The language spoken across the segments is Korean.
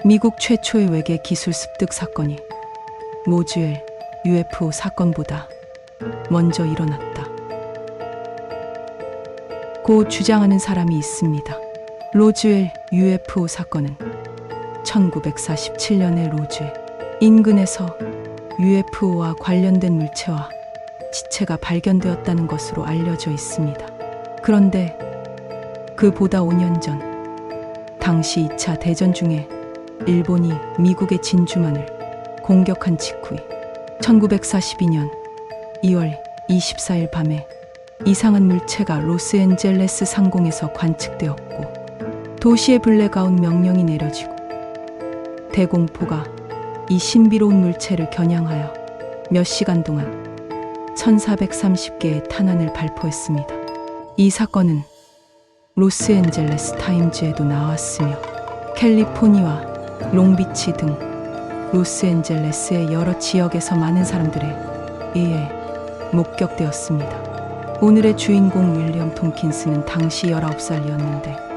미국 최초의 외계 기술 습득 사건이 로즈웰 UFO 사건보다 먼저 일어났다. 고 주장하는 사람이 있습니다. 로즈웰 UFO 사건은 1947년에 로즈웰 인근에서 UFO와 관련된 물체와 지체가 발견되었다는 것으로 알려져 있습니다. 그런데 그보다 5년 전, 당시 2차 대전 중에 일본이 미국의 진주만을 공격한 직후인 1942년 2월 24일 밤에 이상한 물체가 로스앤젤레스 상공에서 관측되었고 도시의 블랙아웃 명령이 내려지고 대공포가 이 신비로운 물체를 겨냥하여 몇 시간 동안 1430개의 탄환을 발포했습니다. 이 사건은 로스앤젤레스 타임즈에도 나왔으며 캘리포니아와 롱비치 등 로스앤젤레스의 여러 지역에서 많은 사람들에 의해 목격되었습니다. 오늘의 주인공 윌리엄 톰킨스는 당시 19살이었는데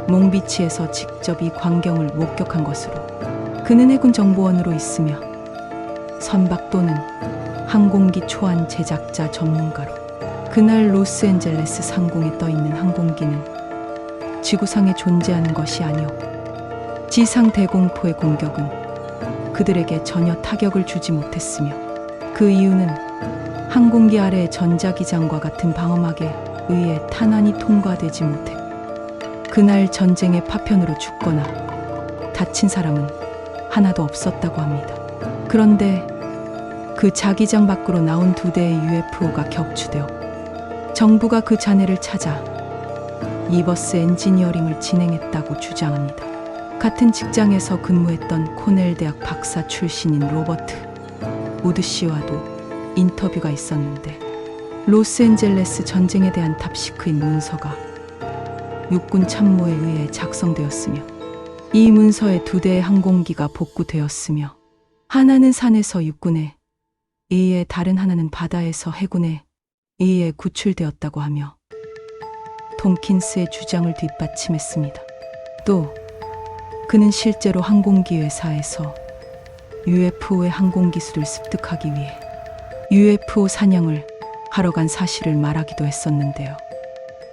롱비치에서 직접 이 광경을 목격한 것으로 그는 해군 정보원으로 있으며 선박 또는 항공기 초안 제작자 전문가로 그날 로스앤젤레스 상공에 떠있는 항공기는 지구상에 존재하는 것이 아니었고 지상 대공포의 공격은 그들에게 전혀 타격을 주지 못했으며 그 이유는 항공기 아래의 전자기장과 같은 방어막에 의해 탄환이 통과되지 못해 그날 전쟁의 파편으로 죽거나 다친 사람은 하나도 없었다고 합니다. 그런데 그 자기장 밖으로 나온 2대의 UFO가 격추되어 정부가 그 잔해를 찾아 리버스 엔지니어링을 진행했다고 주장합니다. 같은 직장에서 근무했던 코넬 대학 박사 출신인 로버트 우드 씨와도 인터뷰가 있었는데 로스앤젤레스 전쟁에 대한 탑시크인 문서가 육군 참모에 의해 작성되었으며 이 문서에 2대의 항공기가 복구되었으며 하나는 산에서 육군에 의해 다른 하나는 바다에서 해군에 의해 구출되었다고 하며 톰킨스의 주장을 뒷받침했습니다. 또 그는 실제로 항공기 회사에서 UFO의 항공기술을 습득하기 위해 UFO 사냥을 하러 간 사실을 말하기도 했었는데요.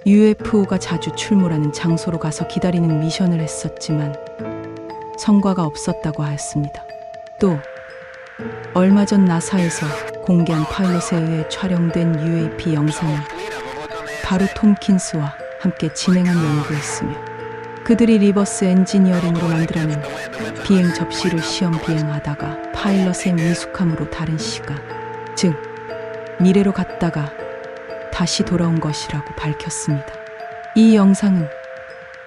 UFO가 자주 출몰하는 장소로 가서 기다리는 미션을 했었지만 성과가 없었다고 하였습니다. 또 얼마 전 나사에서 공개한 파일럿에 의해 촬영된 UAP 영상은 바로 톰킨스와 함께 진행한 연구였으며 그들이 리버스 엔지니어링으로 만들어낸 비행 접시를 시험 비행하다가 파일럿의 미숙함으로 다른 시간, 즉 미래로 갔다가 다시 돌아온 것이라고 밝혔습니다. 이 영상은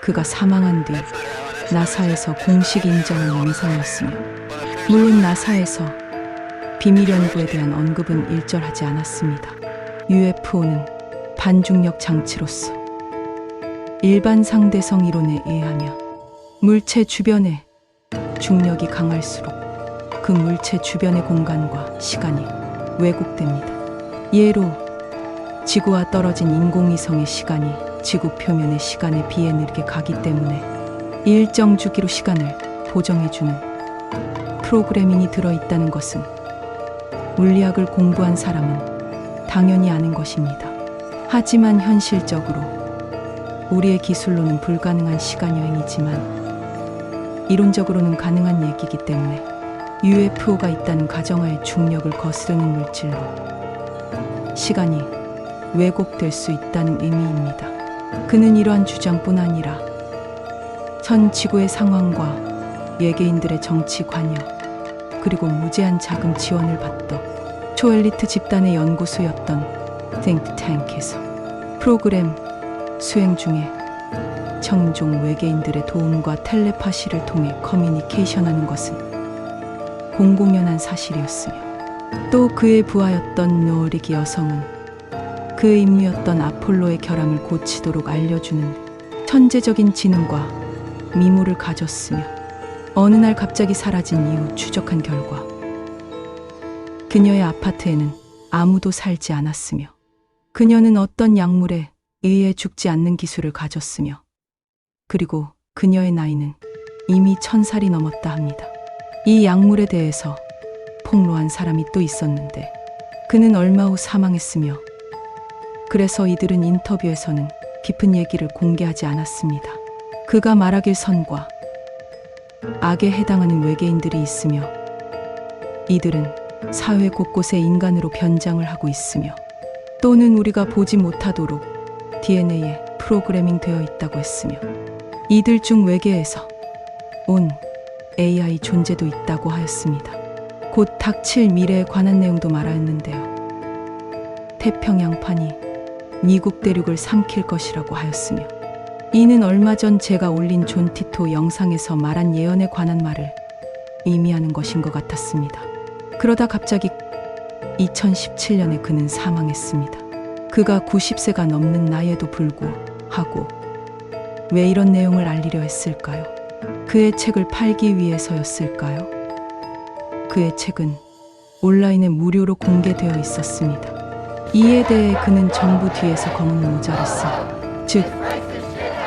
그가 사망한 뒤 나사에서 공식 인정한 영상이었으며 물론 나사에서 비밀 연구에 대한 언급은 일절하지 않았습니다. UFO는 반중력 장치로서 일반 상대성 이론에 의하며 물체 주변에 중력이 강할수록 그 물체 주변의 공간과 시간이 왜곡됩니다. 예로 지구와 떨어진 인공위성의 시간이 지구 표면의 시간에 비해 느리게 가기 때문에 일정 주기로 시간을 보정해주는 프로그래밍이 들어있다는 것은 물리학을 공부한 사람은 당연히 아는 것입니다. 하지만 현실적으로 우리의 기술로는 불가능한 시간여행이지만 이론적으로는 가능한 얘기이기 때문에 UFO가 있다는 가정하에 중력을 거스르는 물질로 시간이 왜곡될 수 있다는 의미입니다. 그는 이러한 주장뿐 아니라 전 지구의 상황과 외계인들의 정치 관여 그리고 무제한 자금 지원을 받던 초엘리트 집단의 연구소였던 띵크탱크에서 프로그램 수행 중에 청종 외계인들의 도움과 텔레파시를 통해 커뮤니케이션하는 것은 공공연한 사실이었으며 또 그의 부하였던 노리기 여성은 그의 임무였던 아폴로의 결함을 고치도록 알려주는 천재적인 지능과 미모를 가졌으며 어느 날 갑자기 사라진 이후 추적한 결과 그녀의 아파트에는 아무도 살지 않았으며 그녀는 어떤 약물에 의해 죽지 않는 기술을 가졌으며 그리고 그녀의 나이는 이미 1000살이 넘었다 합니다. 이 약물에 대해서 폭로한 사람이 또 있었는데 그는 얼마 후 사망했으며 그래서 이들은 인터뷰에서는 깊은 얘기를 공개하지 않았습니다. 그가 말하길 선과 악에 해당하는 외계인들이 있으며 이들은 사회 곳곳에 인간으로 변장을 하고 있으며 또는 우리가 보지 못하도록 DNA에 프로그래밍 되어 있다고 했으며 이들 중 외계에서 온 AI 존재도 있다고 하였습니다. 곧 닥칠 미래에 관한 내용도 말하였는데요. 태평양판이 미국 대륙을 삼킬 것이라고 하였으며 이는 얼마 전 제가 올린 존 티토 영상에서 말한 예언에 관한 말을 의미하는 것인 것 같았습니다. 그러다 갑자기 2017년에 그는 사망했습니다. 그가 90세가 넘는 나이에도 불구하고 왜 이런 내용을 알리려 했을까요? 그의 책을 팔기 위해서였을까요? 그의 책은 온라인에 무료로 공개되어 있었습니다. 이에 대해 그는 정부 뒤에서 검은 모자를 즉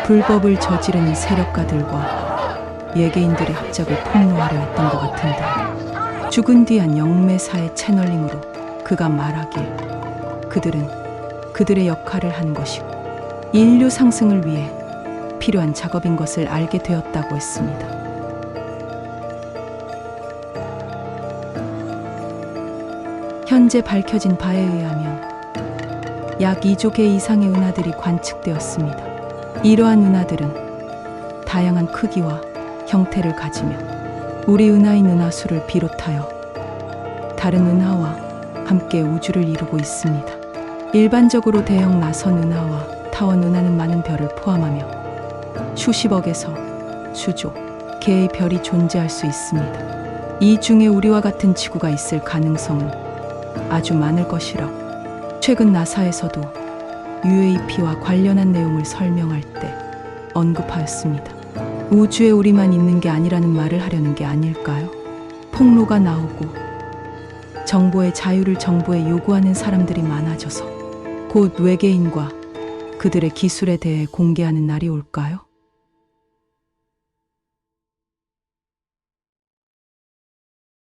불법을 저지르는 세력가들과 예개인들의 합작을 폭로하려 했던 것 같은데 죽은 뒤 한 영매사의 채널링으로 그가 말하길 그들은 그들의 역할을 한 것이고 인류 상승을 위해 필요한 작업인 것을 알게 되었다고 했습니다. 현재 밝혀진 바에 의하면 약 2조 개 이상의 은하들이 관측되었습니다. 이러한 은하들은 다양한 크기와 형태를 가지며 우리 은하인 은하수를 비롯하여 다른 은하와 함께 우주를 이루고 있습니다. 일반적으로 대형 나선 은하와 타원 은하는 많은 별을 포함하며 수십억에서 수조 개의 별이 존재할 수 있습니다. 이 중에 우리와 같은 지구가 있을 가능성은 아주 많을 것이라고 최근 나사에서도 UAP와 관련한 내용을 설명할 때 언급하였습니다. 우주에 우리만 있는 게 아니라는 말을 하려는 게 아닐까요? 폭로가 나오고 정보의 자유를 정부에 요구하는 사람들이 많아져서 곧 외계인과 그들의 기술에 대해 공개하는 날이 올까요?